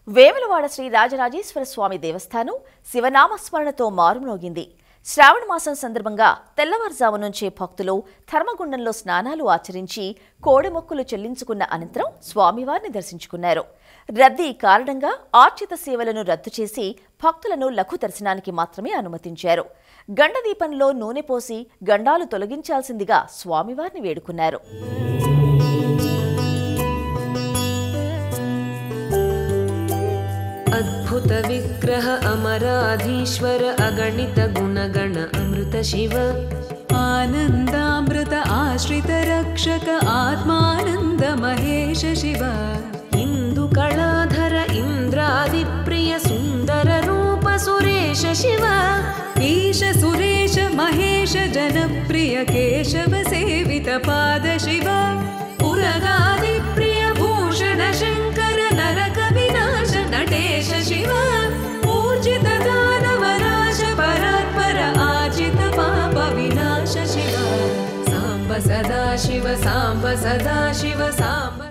వేములవాడ శ్రీ రాజరాజేశ్వర స్వామి దేవస్థానం శివనామస్మరణతో మారుమ్రోగింది. శ్రావణ మాసం సందర్భంగా తెల్లవారుజాము నుంచే భక్తులు ధర్మగుండంలో స్నానాలు ఆచరించి కోడెమొక్కులు చెల్లించుకున్న అనంతరం స్వామివారిని దర్శించుకున్నారు. రద్దీ కారణంగా ఆర్చిత సేవలను రద్దు చేసి భక్తులను లఘు దర్శనానికి మాత్రమే అనుమతించారు. గండదీపంలో నూనె పోసి గండాలు తొలగించాల్సిందిగా స్వామివారిని వేడుకున్నారు. अद्भुत विग्रह अमराधीश्वर अगणित गुणगण अमृत शिव आनन्दामृत आश्रित रक्षक आत्मानन्द महेश शिव इंदु कलाधर इंद्रादिप्रिय सुंदर रूप सुरेश शिव ईश सुरेश महेश जनप्रिय केशव सेवित पाद शिव उरगादिप्रिय भूषण शंकर नरक विनाश नटेश शिव ऊर्जित दानवनाश परात्पर आजित पाप विनाश शिव सांब सदा शिव सांब सदा शिव सांब